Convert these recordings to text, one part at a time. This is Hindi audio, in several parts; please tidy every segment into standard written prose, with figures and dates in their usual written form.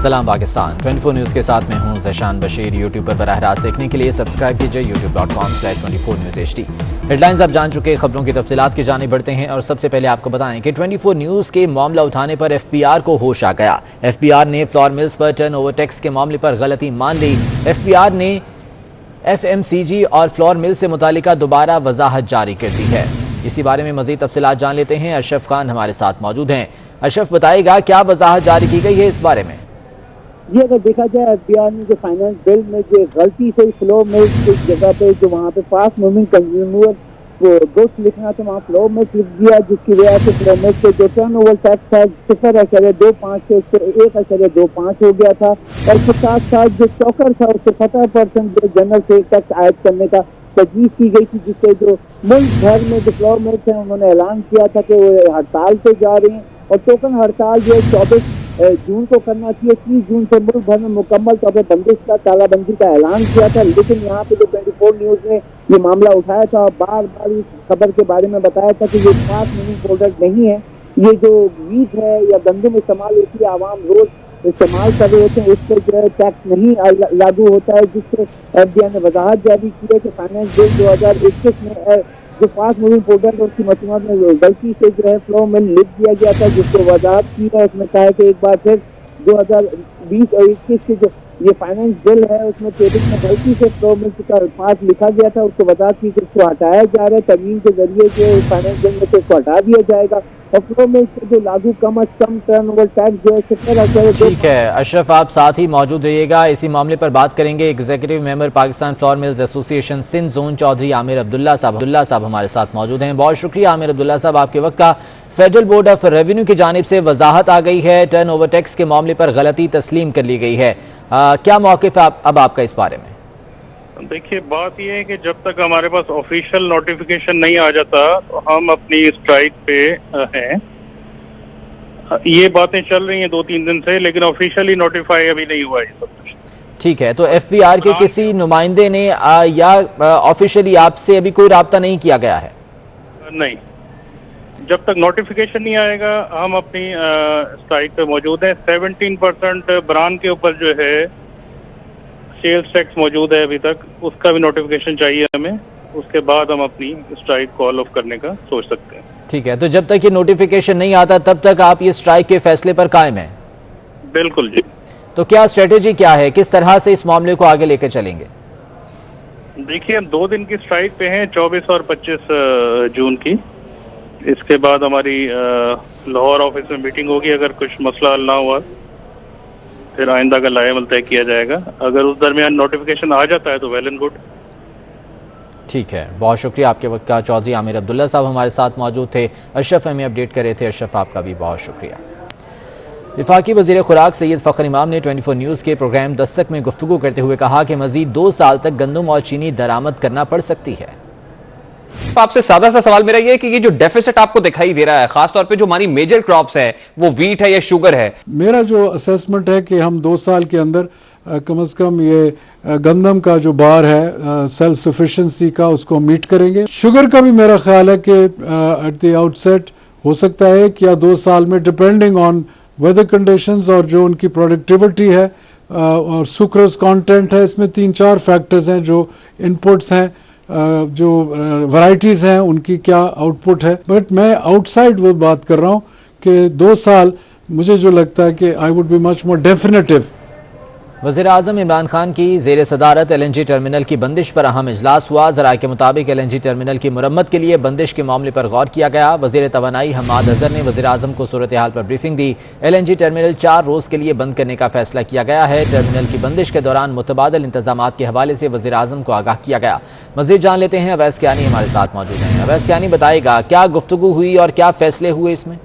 सलाम पाकिस्तान 24 न्यूज़ के साथ मैं हूं ज़शान बशीर। यूट्यूब पर बराह रास्त देखने के लिए सब्सक्राइब कीजिए youtube.com/24 न्यूज़ HD। हेडलाइंस आप जान चुके, खबरों की तफसीलात की जाने बढ़ते हैं और सबसे पहले आपको बताएं कि 24 न्यूज़ के मामला उठाने पर FBR को होश आ गया। FBR ने फ्लोर मिल्स पर टर्नओवर टैक्स के मामले पर गलती मान ली। FBR ने FMCG और फ्लोर मिल से मुतालिका दोबारा वजाहत जारी कर दी है। इसी बारे में मजीद तफसीलात जान लेते हैं। अशरफ खान हमारे साथ मौजूद हैं। अशरफ, बताएगा क्या वजाहत जारी की गई है इस बारे में? ये अगर देखा जाए FBR ने जो फाइनेंस बिल में जो गलती से फ्लो मिल्स की जगह पे जो वहाँ पे फास्ट मूविंग कंज्यूमर वो गुड्स लिखना था वहाँ फ्लो मिल्स लिख दिया, जिसकी वजह से फ्लो मिल्स के जो टर्नओवर टैक्स था 0.25 से 1.25 हो गया था और उसके साथ साथ जो चौकर था उससे 70% जो जनरल सेल टैक्स आयद करने का तजवीज़ की गई थी, जिससे जो मुल्क भर में जो फ्लो मिल्स हैं उन्होंने ऐलान किया था कि वो हड़ताल पे जा रही हैं और टोकन हड़ताल जो 24 जून को करना चाहिए। 30 जून से मुल्क भर में मुकम्मल तौर पर बंदिश का तालाबंदी का ऐलान किया था, लेकिन यहाँ पे जो 24 न्यूज़ ने ये मामला उठाया था और बार बार इस खबर के बारे में बताया था कि ये फास्ट मूविंग प्रोडक्ट नहीं है, ये जो वीट है या गंदम इस्तेमाल होती है आवाम रोज इस्तेमाल कर रहे होते हैं, उस पर जो है टैक्स नहीं लागू होता है, जिससे FBR ने वजाहत जारी की है कि फाइनेंस बिल 2021 में जो फास्ट मूविंग प्रोडक्ट और उसकी मसनूआत में गलती से जो है फ्लो मिल लिख दिया गया था, जिसको वजाहत की है। उसमें कहा है कि एक बार फिर 2020 और 21 के जो ये फाइनेंस बिल है उसमें टेबल में गलती से फ्लो मिल का पास लिखा गया था, उसको वजाहत की कि उसको हटाया जा रहा है, तरमीम के जरिए जो फाइनेंस बिल में से उसको हटा दिया जाएगा और फ्लो मिल से जो लागू कम अज कम टर्नओवर टैक्स जो है। ठीक है अशरफ, आप साथ ही मौजूद रहिएगा। इसी मामले पर बात करेंगे। Executive member Pakistan flour mills association Sindh zone Chaudhry Aamir Abdullah sahab हमारे साथ मौजूद हैं। बहुत शुक्रिया आमिर अब्दुल्ला साहब आपके वक्त का। फेडरल बोर्ड ऑफ रेवेन्यू की जानिब से वजाहत आ गई है, टर्नओवर टैक्स के मामले पर गलती तस्लीम कर ली गई है। क्या मौक़िफ़ है अब आपका इस बारे में? देखिए, बात यह है कि जब तक हमारे पास ऑफिशियल नोटिफिकेशन नहीं आ जाता तो हम अपनी स्ट्राइक पे हैं। ये बातें चल रही हैं 2-3 दिन से, लेकिन ऑफिशियली नोटिफाई अभी नहीं हुआ है सब कुछ। ठीक है, तो FBR के किसी नुमाइंदे ने या ऑफिशियली आपसे अभी कोई राब्ता नहीं किया गया है? नहीं, जब तक नोटिफिकेशन नहीं आएगा हम अपनी स्ट्राइक पे मौजूद हैं। 17% ब्रांड के ऊपर जो है सेल्स टैक्स मौजूद है अभी तक, उसका भी नोटिफिकेशन चाहिए हमें, उसके बाद हम अपनी स्ट्राइक कॉल ऑफ करने का सोच सकते हैं। ठीक है, तो जब तक ये नोटिफिकेशन नहीं आता तब तक आप ये स्ट्राइक के फैसले पर कायम हैं? बिल्कुल जी। तो क्या स्ट्रेटेजी क्या है, किस तरह से इस मामले को आगे लेकर चलेंगे? देखिए, हम 2 दिन की स्ट्राइक पे हैं, 24 और 25 जून की। इसके बाद हमारी लाहौर ऑफिस में मीटिंग होगी। अगर कुछ मसला हल ना हुआ फिर आइंदा का लाएमल तय किया जाएगा। अगर उस दरमियान नोटिफिकेशन आ जाता है तो वेल एंड गुड। ठीक है, बहुत शुक्रिया आपके वक्त का। चौधरी आमिर अब्दुल्ला साहब हमारे साथ मौजूद थे। अशरफ हमें अपडेट कर रहे थे। अशरफ, आपका भी बहुत शुक्रिया। वफाकी वज़ीर खुराक सैयद फ़खर इमाम ने 24 न्यूज़ के प्रोग्राम दस्तक में गुफ्तगू करते हुए कहा कि मज़ीद 2 साल तक गंदम और चीनी दरामद करना पड़ सकती है। आपसे सादा सा सवाल मेरा ये कि ये जो डेफिसिट आपको दिखाई दे रहा है, खासतौर पे जो हमारी मेजर क्रॉप्स है, वो वीट है या शुगर है? मेरा जो असेसमेंट है कि हम 2 साल के अंदर कम से कम ये गंदम का जो बार है सेल्फ सफिशिएंसी का उसको मीट करेंगे। शुगर का भी मेरा ख्याल है कि एट द आउटसेट हो सकता है कि या 2 साल में, डिपेंडिंग ऑन वेदर कंडीशंस और जो उनकी प्रोडक्टिविटी है और सुक्रोज कंटेंट है, इसमें 3-4 फैक्टर्स हैं जो इनपुट्स हैं, जो वैरायटीज हैं उनकी क्या आउटपुट है। बट मैं आउटसाइड वो बात कर रहा हूँ कि 2 साल मुझे जो लगता है कि I would be much more definitive. वज़ीर आज़म इमरान खान की ज़ेर सदारत LNG टर्मिनल की बंदिश पर अहम इजलास हुआ। ज़राए के मुताबिक LNG टर्मिनल की मुरम्मत के लिए बंदिश के मामले पर गौर किया गया। वज़ीर तवानाई हम्माद अज़हर ने वज़ीर आज़म को सूरत हाल पर ब्रीफिंग दी। LNG टर्मिनल 4 रोज़ के लिए बंद करने का फैसला किया गया है। टर्मिनल की बंदिश के दौरान मुतबादल इंतजामात के हवाले से वज़ीर आज़म को आगाह किया गया। मज़ीद जान लेते हैं, अवैस कियानी हमारे साथ मौजूद हैं। अवैस कियानी, बताएगा क्या गुफ्तगू हुई और क्या फैसले हुए इसमें?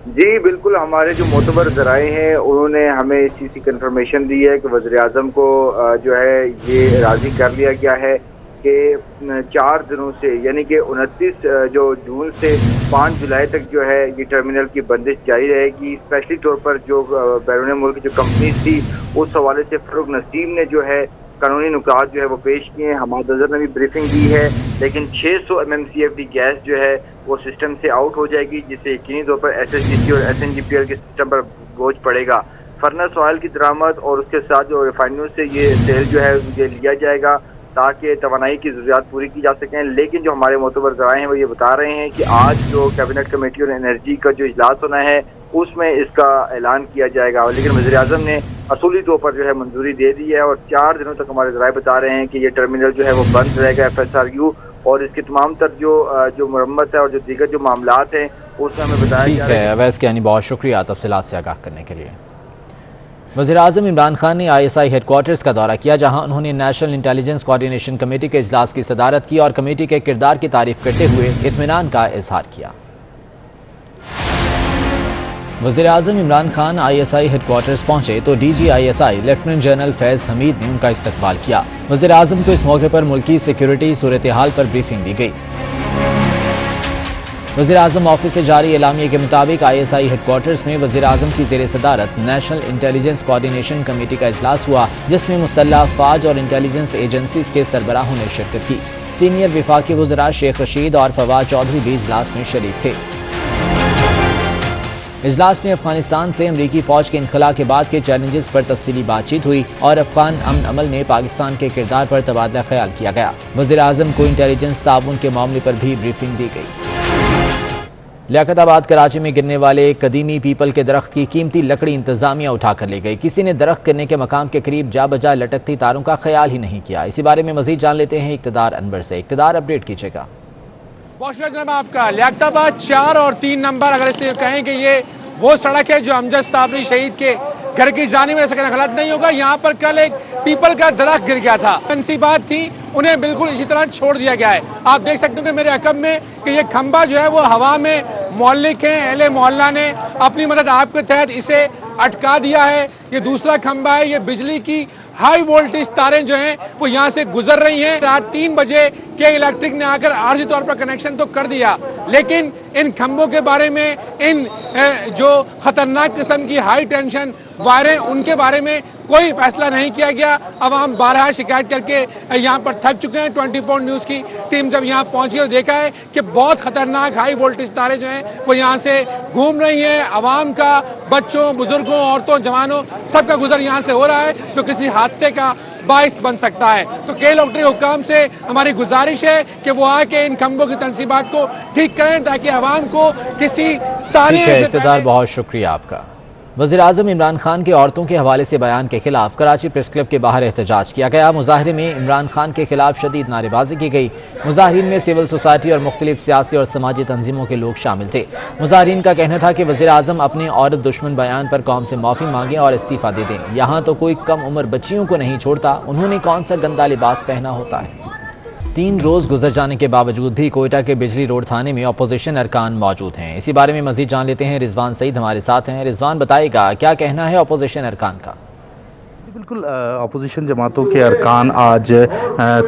जी बिल्कुल, हमारे जो मोतबर ज़राए हैं उन्होंने हमें इस चीज़ की कंफर्मेशन दी है कि वज़ीर आज़म को जो है ये राज़ी कर लिया गया है कि 4 दिनों से, यानी कि 29 जो जून से 5 जुलाई तक जो है ये टर्मिनल की बंदिश जारी रहेगी। स्पेशली तौर पर जो बैरून मुल्क जो कंपनीज थी उस हवाले से फ़रूक नसीम ने जो है कानूनी नुकात जो है वो पेश किए हैं। हमाद अज़हर ने भी ब्रीफिंग दी है, लेकिन 600 MMCFD गैस जो है वो सिस्टम से आउट हो जाएगी, जिससे यकीनी तौर पर SSGC और SNGPL के सिस्टम पर बोझ पड़ेगा। फर्नेस ऑयल की दरामद और उसके साथ जो रिफाइनरी से ये तेल जो है ये लिया जाएगा ताकि तवानाई की ज़रूरियात पूरी की जा सकें। लेकिन जो हमारे मोतबर ज़राए हैं वो ये बता रहे हैं कि आज जो कैबिनेट कमेटी और एनर्जी का जो इजलास होना है उसमें इसका ऐलान किया जाएगा। लेकिन वज़ीर-ए-आज़म ने असूली तौर पर जो है मंजूरी दे दी है और 4 दिनों तक हमारे ज़राए बता रहे हैं कि ये टर्मिनल जो है वो बंद रहेगा FSRU, और इसकी तमाम तर जो मरम्मत है और जो दीगर जो मामलात हैं उसमें हमें बताया ठीक है। अवैस कियानी, बहुत शुक्रिया तफसीलात से आगाह करने के लिए। वज़ीर-ए-आज़म इमरान खान ने ISI हेडक्वार्टर्स का दौरा किया, जहां उन्होंने नेशनल इंटेलिजेंस कोऑर्डिनेशन कमेटी के इजलास की सदारत की और कमेटी के किरदार की तारीफ करते हुए इत्मीनान का इजहार किया। वज़ीर-ए-आज़म इमरान खान ISI हेडक्वार्टर्स पहुंचे तो DG ISI लेफ्टिनेंट जनरल फैज़ हमीद ने उनका इस्तकबाल किया। वज़ीर-ए-आज़म को इस मौके पर मुल्की सिक्योरिटी सूरत हाल पर ब्रीफिंग दी गई। वज़ीर-ए-आज़म ऑफिस से जारी एलामिये के मुताबिक ISI हेडक्वार्टर्स में वज़ीर-ए-आज़म की ज़ेर सदारत नेशनल इंटेलिजेंस कोऑर्डिनेशन कमेटी का इजलास हुआ, जिसमें मुसल्लह फ़ौज और इंटेलिजेंस एजेंसीज के सरबराहों ने शिरकत की। सीनियर वफाकी वज़रा शेख रशीद और फवाद चौधरी भी इजलास में शरीक थे। इजलास में अफगानिस्तान से अमरीकी फ़ौज के इनखला के बाद के चैलेंजेस पर तफसीली बातचीत हुई और अफगान अमन अमल में पाकिस्तान के किरदार पर तबादला ख्याल किया गया। वज़ीर-ए-आज़म को इंटेलिजेंस ताउन के मामले पर भी ब्रीफिंग दी गई। लियाकताबाद कराची में गिरने वाले कदीमी पीपल के दरख्त की कीमती लकड़ी इंतजामिया उठा कर ले गई। किसी ने दरख्त गिरने के मकाम के करीब जा बजा लटकती तारों का ख्याल ही नहीं किया। इसी बारे में मजीद जान लेते हैं इक़्तिदार अनवर से। इक़्तिदार, अपडेट कीजिएगा। बहुत शुक्रिया जनाब आपका। लियाकताबाद 4 और 3 नंबर, अगर इसे कहें कि ये वो सड़क है जो अमजद साबरी शहीद के घर की जानिब में सकना गलत नहीं होगा। यहाँ पर कल एक पीपल का दरख्त गिर गया था, तनसीबात थी, उन्हें बिल्कुल इसी तरह छोड़ दिया गया है। आप देख सकते हो कि मेरे अकब में कि ये खंबा जो है वो हवा में मौलिक है, अहले मोहल्ला ने अपनी मदद आपके तहत इसे अटका दिया है। ये दूसरा खंबा है, ये बिजली की हाई वोल्टेज तारें जो हैं वो यहाँ से गुजर रही हैं। रात 3 बजे के इलेक्ट्रिक ने आकर आर्जी तौर पर कनेक्शन तो कर दिया, लेकिन इन खंभों के बारे में, इन जो खतरनाक किस्म की हाई टेंशन वायरें, उनके बारे में कोई फैसला नहीं किया गया। अवाम 12 शिकायत करके यहाँ पर थक चुके हैं। 24 न्यूज़ की टीम जब यहाँ पहुंची और देखा है कि बहुत खतरनाक हाई वोल्टेज तारें जो हैं वो यहाँ से घूम रही हैं। अवाम का, बच्चों, बुजुर्गों, औरतों, जवानों, सबका गुजर यहाँ से हो रहा है, जो किसी हादसे का बाइस बन सकता है। तो के इलेक्ट्रिक हुकाम से हमारी गुजारिश है कि वो आके इन खंभों की तनसीबात को ठीक करें ताकि अवाम को किसी सानिया से इक़्तिदार, बहुत शुक्रिया आपका। वज़ीर-ए-आज़म इमरान खान के औरतों के हवाले से बयान के खिलाफ कराची प्रेस क्लब के बाहर एहतजाज किया गया। मुजाहरे में इमरान खान के खिलाफ शदीद नारेबाजी की गई। मुजाहिरीन में सिविल सोसाइटी और मुख्तलिफ सियासी और समाजी तंजीमों के लोग शामिल थे। मुजाहिरीन का कहना था कि वज़ीर-ए-आज़म अपने औरत दुश्मन बयान पर कौम से माफ़ी मांगें और इस्तीफ़ा दे दें। यहाँ तो कोई कम उम्र बच्चियों को नहीं छोड़ता, उन्होंने कौन सा गंदा लिबास पहना होता है। 3 रोज़ गुजर जाने के बावजूद भी कोयटा के बिजली रोड थाने में अपोजिशन अरकान मौजूद हैं। इसी बारे में मजीद जान लेते हैं। रिजवान सईद हमारे साथ हैं। रिजवान, बताएगा क्या कहना है अपोजिशन अरकान का? बिल्कुल, अपोजिशन जमातों के अरकान आज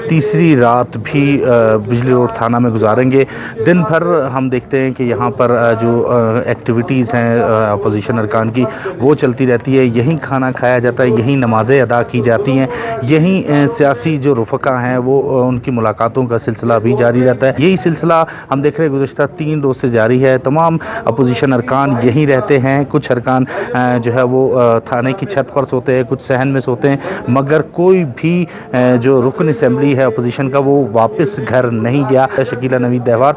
तीसरी रात भी बिजली रोड थाना में गुजारेंगे। दिन भर हम देखते हैं कि यहाँ पर जो एक्टिविटीज़ हैं अपोजिशन अरकान की वो चलती रहती है। यहीं खाना खाया जाता है, यहीं नमाज़ें अदा की जाती हैं, यहीं सियासी जो रुफ़का हैं वो उनकी मुलाकातों का सिलसिला भी जारी रहता है। यही सिलसिला हम देख रहे हैं गुज़श्ता 3 रोज़ से जारी है। तमाम अपोजिशन अरकान यहीं रहते हैं। कुछ अरकान जो है वो थाने की छत पर सोते हैं, कुछ सहन में सोते हैं, मगर कोई भी जो रुकन असेंबली है अपोजिशन का वो वापस घर नहीं गया। शकीला नवीद दहवार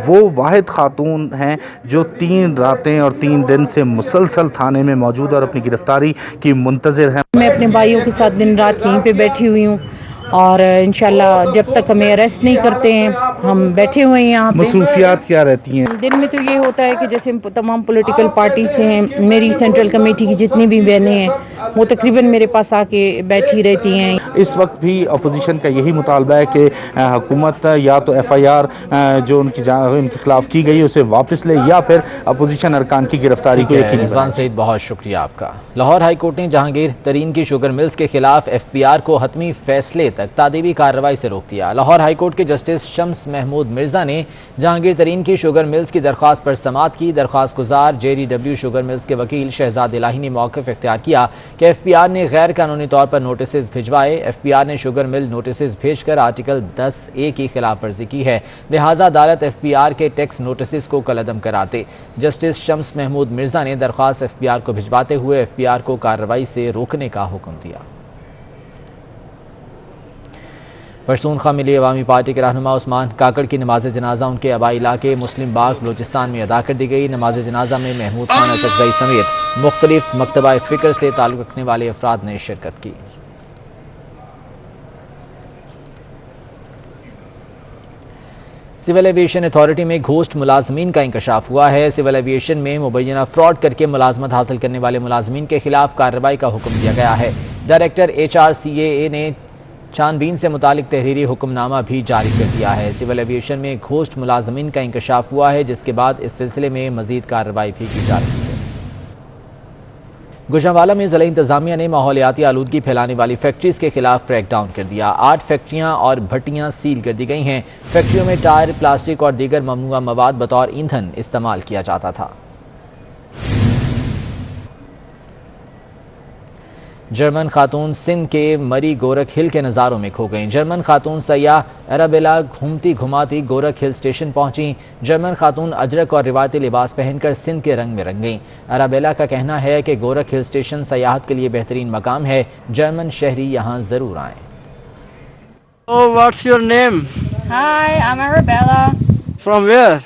वो वाहिद खातून हैं जो 3 रातें और 3 दिन से मुसलसल थाने में मौजूद और अपनी गिरफ्तारी की मुंतज़िर हैं। मैं अपने भाइयों के साथ दिन रात यहीं पे बैठी हुई हूँ और इंशाल्लाह जब तक हमें अरेस्ट नहीं करते हैं हम बैठे हुए हैं यहाँ पे। मसरूफियात क्या रहती हैं? दिन में तो ये होता है कि जैसे तमाम पॉलिटिकल पार्टी से हैं, मेरी सेंट्रल कमेटी की जितनी भी बहनें हैं वो तकरीबन मेरे पास आके बैठी रहती हैं। इस वक्त भी अपोजिशन का यही मुतालबा है कि हुकूमत या तो FIR जो इनके खिलाफ की गई उसे वापस ले या फिर अपोजिशन अरकान की गिरफ्तारी को यकीनी। रिजवान सईद, बहुत शुक्रिया आपका। लाहौर हाई कोर्ट ने जहांगीर तरीन की शुगर मिल्स के खिलाफ FPR को हतमी फैसले तक तक तादीबी कार्रवाई से रोक दिया। लाहौर हाईकोर्ट के जस्टिस शम्स महमूद मिर्जा ने जहांगीर तरीन की शुगर मिल्स की दरख्वास्त पर समाअत की। दरख्वास्त गुजार JDW शुगर मिल्स के वकील शहजाद इलाही ने मौक़िफ़ इख्तियार किया कि FPR ने गैर कानूनी तौर पर नोटिस भिजवाए। FPR ने शुगर मिल नोटिस भेजकर आर्टिकल 10A की खिलाफ वर्जी की है, लिहाजा अदालत FPR के टैक्स नोटिस को कलअदम करार दे। जस्टिस शम्स महमूद मिर्जा ने दरख्वास्त FPR को भिजवाते हुए FPR को कार्रवाई से रोकने का हुक्म दिया। पश्तूनख्वा मिली अवामी पार्टी के रहनुमा उस्मान काकड़ की नमाज जनाजा उनके आबाई इलाके मुस्लिम बाग बलूचिस्तान में अदा कर दी गई। नमाज जनाजा में महमूद खान अचकज़ई समेत मुख्तलिफ मकतबा फ़िक्र से ताल्लुक़ रखने वाले अफराद ने शिरकत की। सिविल एविएशन अथॉरिटी में घोस्ट मुलाजमीन का इंकशाफ हुआ है। सिविल एविएशन में मुबैना फ्रॉड करके मुलाजमत हासिल करने वाले मुलाजमीन के खिलाफ कार्रवाई का हुक्म दिया गया है। डायरेक्टर HRCAA ने छानबीन से मुतालिक तहरीरी हुक्मनामा भी जारी कर दिया है। सिविल एविएशन में घोस्ट मुलाजमीन का इंकशाफ हुआ है, जिसके बाद इस सिलसिले में मजीद कार्रवाई भी की जा रही है। गुजरांवाला में ज़िला इंतजामिया ने माहौलियाती आलूदगी फैलाने वाली फैक्ट्रीज़ के खिलाफ क्रैकडाउन कर दिया। 8 फैक्ट्रियां और भट्टियां सील कर दी गई हैं। फैक्ट्रियों में टायर, प्लास्टिक और दीगर ममनुआ मवाद बतौर ईंधन इस्तेमाल किया जाता था। जर्मन खातून सिंध के मरी गोरख हिल के नज़ारों में खो गईं। जर्मन खातून सयाह अराबेला घूमती घुमाती गोरख हिल स्टेशन पहुंची। जर्मन खातून अजरक और रिवायती लिबास पहनकर सिंध के रंग में रंग गईं। अराबेला का कहना है कि गोरख हिल स्टेशन सयाहत के लिए बेहतरीन मकाम है, जर्मन शहरी यहाँ ज़रूर आएँ। Oh, what's your name? Hi, I'm Arabella. From where?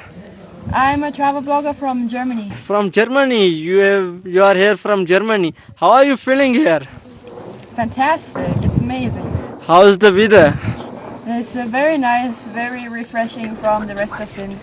I'm a travel blogger from Germany. From Germany. You are here from Germany. How are you feeling here? Fantastic. It's amazing. How is the weather? It's very nice, very refreshing from the rest of Sindh.